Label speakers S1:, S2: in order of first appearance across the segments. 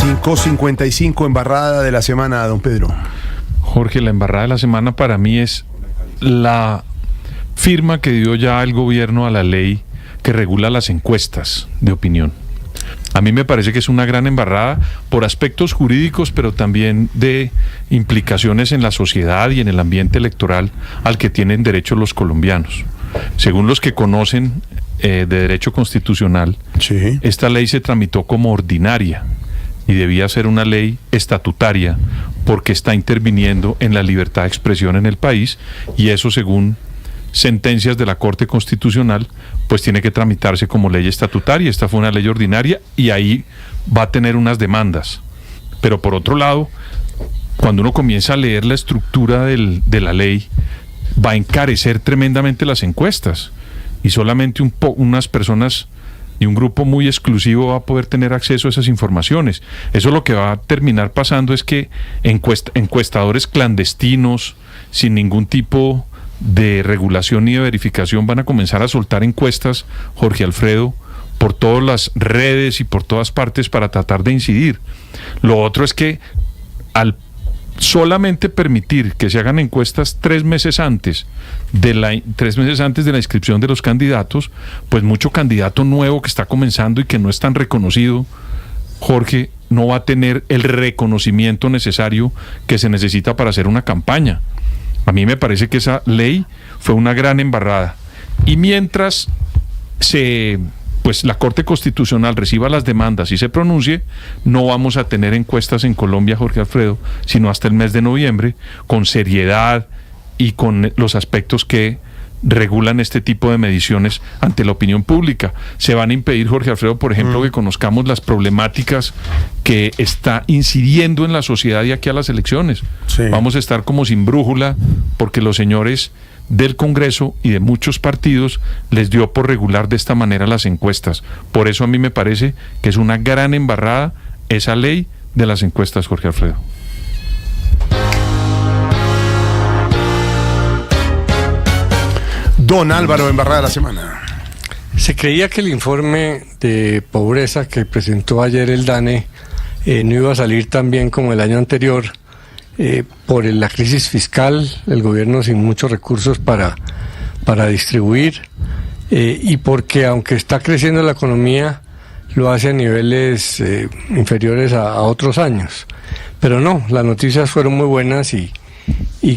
S1: 5:55, embarrada de la semana, don Pedro.
S2: Jorge, la embarrada de la semana para mí es la firma que dio ya el gobierno a la ley que regula las encuestas de opinión. A mí me parece que es una gran embarrada por aspectos jurídicos, pero también de implicaciones en la sociedad y en el ambiente electoral al que tienen derecho los colombianos. Según los que conocen de derecho constitucional, sí, esta ley se tramitó como ordinaria y debía ser una ley estatutaria porque está interviniendo en la libertad de expresión en el país, y eso, según sentencias de la Corte Constitucional, pues tiene que tramitarse como ley estatutaria. Esta fue una ley ordinaria y ahí va a tener unas demandas. Pero por otro lado, cuando uno comienza a leer la estructura de la ley, va a encarecer tremendamente las encuestas, y solamente unas personas y un grupo muy exclusivo va a poder tener acceso a esas informaciones. Eso lo que va a terminar pasando es que encuestadores clandestinos, sin ningún tipo de regulación ni de verificación, van a comenzar a soltar encuestas, Jorge Alfredo, por todas las redes y por todas partes para tratar de incidir. Lo otro es que al solamente permitir que se hagan encuestas 3 meses antes de la inscripción de los candidatos, pues mucho candidato nuevo que está comenzando y que no es tan reconocido, Jorge, no va a tener el reconocimiento necesario que se necesita para hacer una campaña. A mí me parece que esa ley fue una gran embarrada. Y mientras la Corte Constitucional reciba las demandas y se pronuncie, no vamos a tener encuestas en Colombia, Jorge Alfredo, sino hasta el mes de noviembre, con seriedad y con los aspectos que regulan este tipo de mediciones ante la opinión pública. Se van a impedir, Jorge Alfredo, por ejemplo, que conozcamos las problemáticas que está incidiendo en la sociedad de aquí a las elecciones. Sí. Vamos a estar como sin brújula porque los señores del Congreso y de muchos partidos les dio por regular de esta manera las encuestas. Por eso a mí me parece que es una gran embarrada esa ley de las encuestas, Jorge Alfredo.
S1: Don Álvaro, embarrada de la semana.
S3: Se creía que el informe de pobreza que presentó ayer el DANE no iba a salir tan bien como el año anterior, por la crisis fiscal, el gobierno sin muchos recursos para distribuir, y porque aunque está creciendo la economía, lo hace a niveles inferiores a otros años. Pero no, las noticias fueron muy buenas y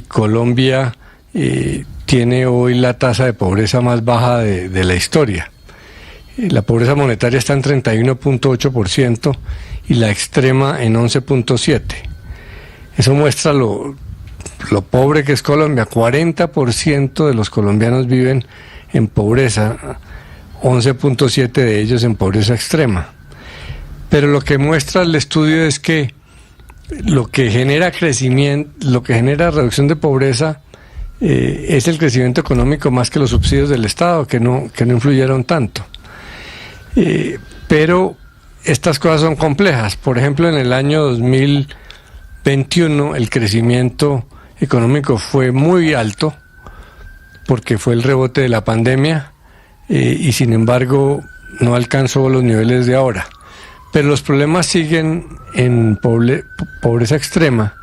S3: Colombia tiene hoy la tasa de pobreza más baja de la historia. La pobreza monetaria está en 31.8% y la extrema en 11.7%. Eso muestra lo pobre que es Colombia. 40% de los colombianos viven en pobreza, 11.7% de ellos en pobreza extrema. Pero lo que muestra el estudio es que lo que genera crecimiento, lo que genera reducción de pobreza, es el crecimiento económico más que los subsidios del Estado, que no influyeron tanto. Pero estas cosas son complejas. Por ejemplo, en el año 2021 el crecimiento económico fue muy alto porque fue el rebote de la pandemia, y sin embargo no alcanzó los niveles de ahora. Pero los problemas siguen en pobreza extrema,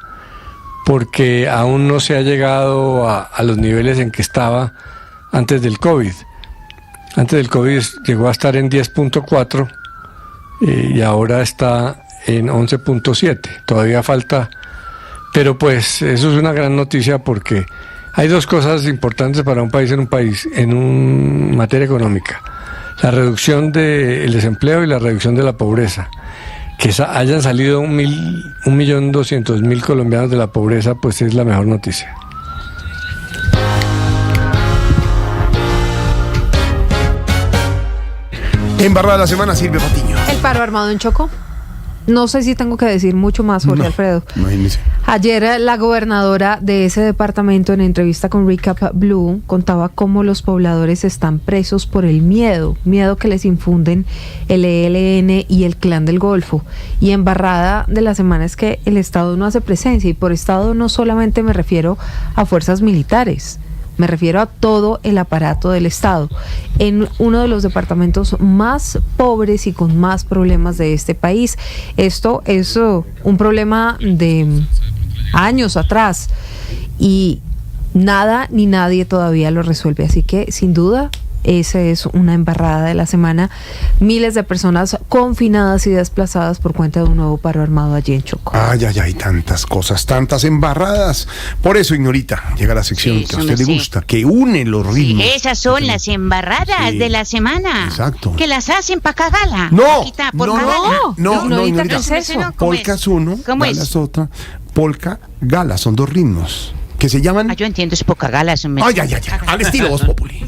S3: porque aún no se ha llegado a los niveles en que estaba antes del COVID. Antes del COVID llegó a estar en 10.4 y ahora está en 11.7. Todavía falta, pero pues eso es una gran noticia porque hay dos cosas importantes para un país en materia económica: la reducción del desempleo y la reducción de la pobreza. Que hayan salido 1.200.000 colombianos de la pobreza, pues es la mejor noticia.
S1: Embarrada de la semana, Silvia Patiño.
S4: El paro armado en Chocó. No sé si tengo que decir mucho más, Jorge Alfredo.
S1: Imagínese.
S4: Ayer la gobernadora de ese departamento, en entrevista con Recap Blue, contaba cómo los pobladores están presos por el miedo que les infunden el ELN y el Clan del Golfo. Y embarrada de la semana es que el Estado no hace presencia, y por Estado no solamente me refiero a fuerzas militares. Me refiero a todo el aparato del Estado, en uno de los departamentos más pobres y con más problemas de este país. Esto es un problema de años atrás y nada ni nadie todavía lo resuelve. Así que, sin duda, esa es una embarrada de la semana. Miles de personas confinadas y desplazadas por cuenta de un nuevo paro armado allí en Chocó.
S1: Ay, tantas cosas, tantas embarradas. Por eso, Ignorita, llega la sección
S5: Sí,
S1: que a usted le
S5: sí.
S1: gusta, que une los ritmos.
S5: Esas son las embarradas
S1: Sí.
S5: de la semana.
S1: Exacto.
S5: Que las hacen para cagarla.
S1: No,
S5: Paquita, por
S1: no,
S5: cagarla.
S1: no,
S4: Ignorita,
S1: Ignorita.
S4: ¿qué es eso?
S5: ¿Cómo
S1: Polka
S5: es?
S1: es uno,
S5: ¿Cómo
S1: gala
S5: es?
S1: es otra. Polka, gala, son dos ritmos que se llaman...
S5: Yo entiendo, es por cagarla.
S1: Al estilo Voz Populi.